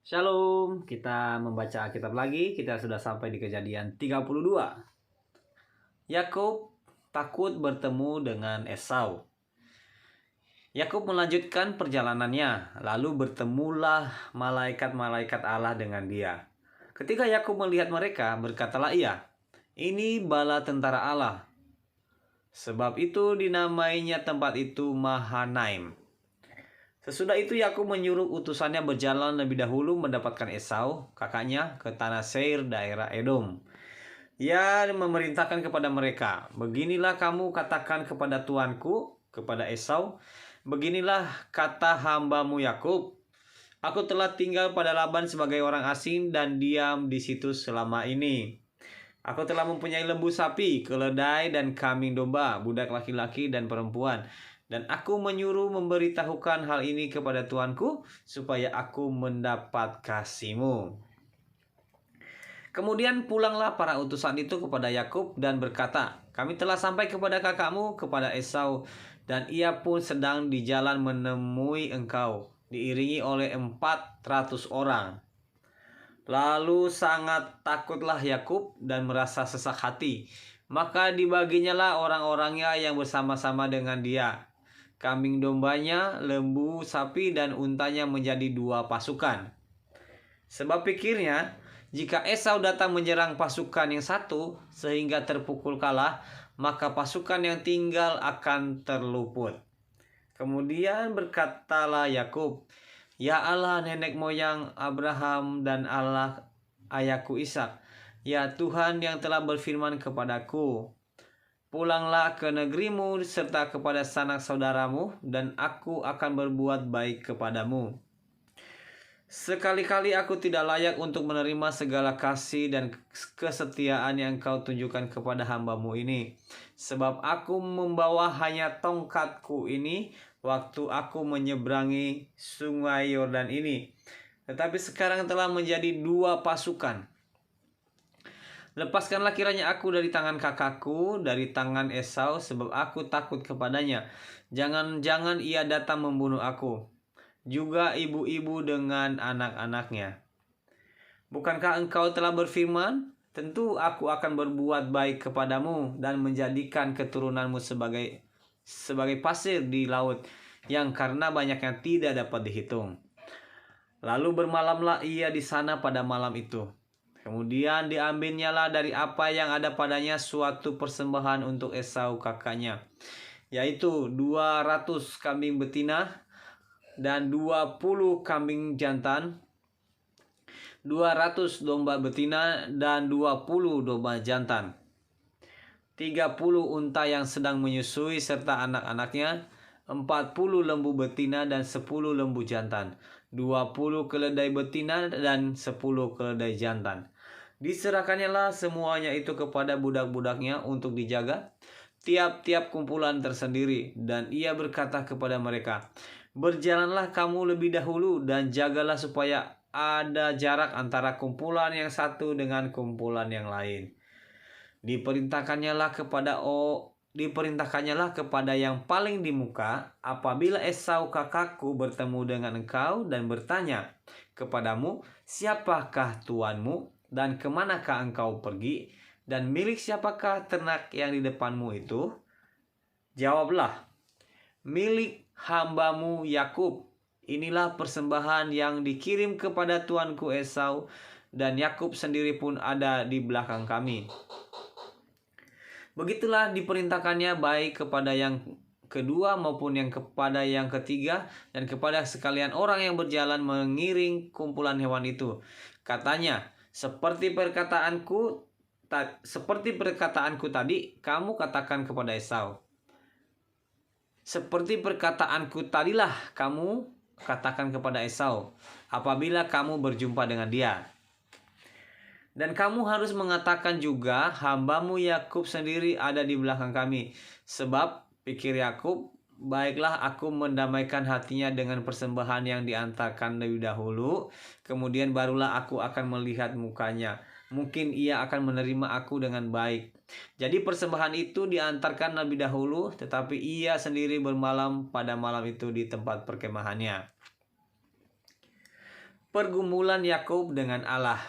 Shalom, kita membaca kitab lagi. Kita sudah sampai di Kejadian 32. Yakub takut bertemu dengan Esau. Yakub melanjutkan perjalanannya, lalu bertemulah malaikat-malaikat Allah dengan dia. Ketika Yakub melihat mereka, berkatalah ia, "Ini bala tentara Allah." Sebab itu dinamainya tempat itu Mahanaim. Sesudah itu Yakub menyuruh utusannya berjalan lebih dahulu mendapatkan Esau, kakaknya, ke tanah Seir, daerah Edom. Ia memerintahkan kepada mereka, "Beginilah kamu katakan kepada tuanku, kepada Esau, beginilah kata hambamu Yakub, aku telah tinggal pada Laban sebagai orang asing dan diam di situ selama ini. Aku telah mempunyai lembu sapi, keledai, dan kambing domba, budak laki-laki dan perempuan. Dan aku menyuruh memberitahukan hal ini kepada tuanku, supaya aku mendapat kasihmu." Kemudian pulanglah para utusan itu kepada Yakub dan berkata, "Kami telah sampai kepada kakakmu, kepada Esau, dan ia pun sedang di jalan menemui engkau, diiringi oleh 400 orang. Lalu sangat takutlah Yakub dan merasa sesak hati. Maka dibaginyalah orang-orangnya yang bersama-sama dengan dia. Kambing dombanya, lembu, sapi, dan untanya menjadi 2 pasukan. Sebab pikirnya, jika Esau datang menyerang pasukan yang satu sehingga terpukul kalah, maka pasukan yang tinggal akan terluput. Kemudian berkatalah Yakub, "Ya Allah nenek moyang Abraham dan Allah ayahku Ishak, ya Tuhan yang telah berfirman kepadaku, pulanglah ke negerimu serta kepada sanak saudaramu, dan aku akan berbuat baik kepadamu. Sekali-kali aku tidak layak untuk menerima segala kasih dan kesetiaan yang kau tunjukkan kepada hambamu ini. Sebab aku membawa hanya tongkatku ini waktu aku menyeberangi sungai Yordan ini. Tetapi sekarang telah menjadi 2 pasukan. Lepaskanlah kiranya aku dari tangan kakakku, dari tangan Esau, sebab aku takut kepadanya. Jangan-jangan ia datang membunuh aku, juga ibu-ibu dengan anak-anaknya. Bukankah engkau telah berfirman, tentu aku akan berbuat baik kepadamu dan menjadikan keturunanmu sebagai pasir di laut, yang karena banyaknya tidak dapat dihitung." Lalu bermalamlah ia di sana pada malam itu. Kemudian diambilnyalah dari apa yang ada padanya suatu persembahan untuk Esau kakaknya, yaitu 200 kambing betina dan 20 kambing jantan, 200 domba betina dan 20 domba jantan, 30 unta yang sedang menyusui serta anak-anaknya, 40 lembu betina dan 10 lembu jantan, 20 keledai betina dan 10 keledai jantan. Diserahkannyalah semuanya itu kepada budak-budaknya untuk dijaga, tiap-tiap kumpulan tersendiri. Dan ia berkata kepada mereka, "Berjalanlah kamu lebih dahulu dan jagalah supaya ada jarak antara kumpulan yang satu dengan kumpulan yang lain. Diperintahkannyalah kepada yang paling di muka, apabila Esau kakakku bertemu dengan engkau dan bertanya kepadamu, 'Siapakah tuanmu dan kemanakah engkau pergi, dan milik siapakah ternak yang di depanmu itu?' Jawablah, 'Milik hambamu Yakub. Inilah persembahan yang dikirim kepada tuanku Esau, dan Yakub sendiri pun ada di belakang kami.' Begitulah diperintahkannya baik kepada yang kedua maupun yang kepada yang ketiga, dan kepada sekalian orang yang berjalan mengiring kumpulan hewan itu. Katanya, seperti perkataanku tadi, kamu katakan kepada Esau. Seperti perkataanku tadilah kamu katakan kepada Esau, apabila kamu berjumpa dengan dia. Dan kamu harus mengatakan juga, hambamu Yakub sendiri ada di belakang kami. Sebab pikir Yakub, baiklah aku mendamaikan hatinya dengan persembahan yang diantarkan lebih dahulu, kemudian barulah aku akan melihat mukanya. Mungkin ia akan menerima aku dengan baik. Jadi persembahan itu diantarkan lebih dahulu, tetapi ia sendiri bermalam pada malam itu di tempat perkemahannya. pergumulan Yakub dengan Allah.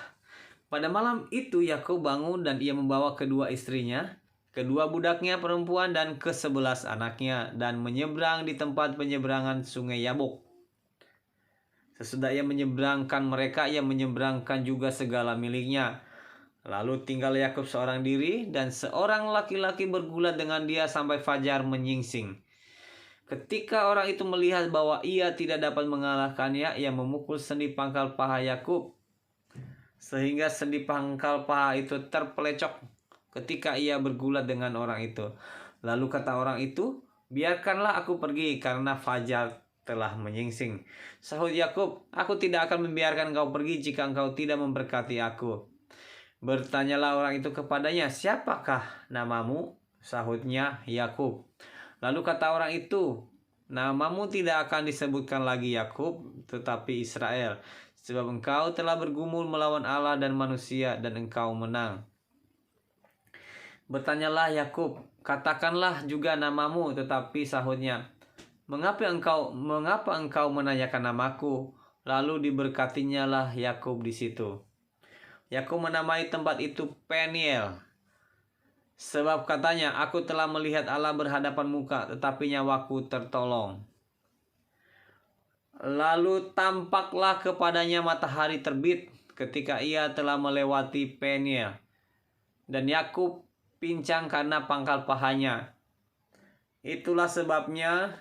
Pada malam itu Yakub bangun dan ia membawa kedua istrinya, kedua budaknya perempuan dan ke-11 anaknya, dan menyeberang di tempat penyeberangan sungai Yabok. Sesudah ia menyeberangkan mereka, ia menyeberangkan juga segala miliknya. Lalu tinggal Yakub seorang diri, dan seorang laki-laki bergulat dengan dia sampai fajar menyingsing. Ketika orang itu melihat bahwa ia tidak dapat mengalahkannya, ia memukul sendi pangkal paha Yakub, sehingga sendi pangkal paha itu terpelecok ketika ia bergulat dengan orang itu. Lalu kata orang itu, "Biarkanlah aku pergi, karena fajar telah menyingsing." Sahut Yakub, "Aku tidak akan membiarkan engkau pergi jika engkau tidak memberkati aku." Bertanyalah orang itu kepadanya, "Siapakah namamu?" Sahutnya, "Yakub." Lalu kata orang itu, "Namamu tidak akan disebutkan lagi Yakub, tetapi Israel, sebab engkau telah bergumul melawan Allah dan manusia, dan engkau menang." Bertanyalah Yakub, "Katakanlah juga namamu." Tetapi sahutnya, Mengapa engkau menanyakan namaku?" Lalu diberkatinyalah Yakub di situ. Yakub menamai tempat itu Peniel, sebab katanya, "Aku telah melihat Allah berhadapan muka, tetapi nyawaku tertolong." Lalu tampaklah kepadanya matahari terbit ketika ia telah melewati Peniel, dan Yakub pincang karena pangkal pahanya. Itulah sebabnya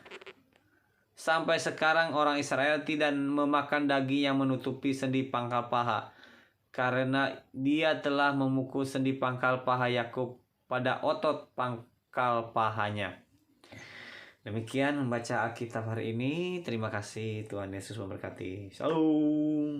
sampai sekarang orang Israel tidak memakan daging yang menutupi sendi pangkal paha, karena dia telah memukul sendi pangkal paha Yakub pada otot pangkal pahanya. Demikian membaca Alkitab hari ini. Terima kasih, Tuhan Yesus memberkati. Shalom.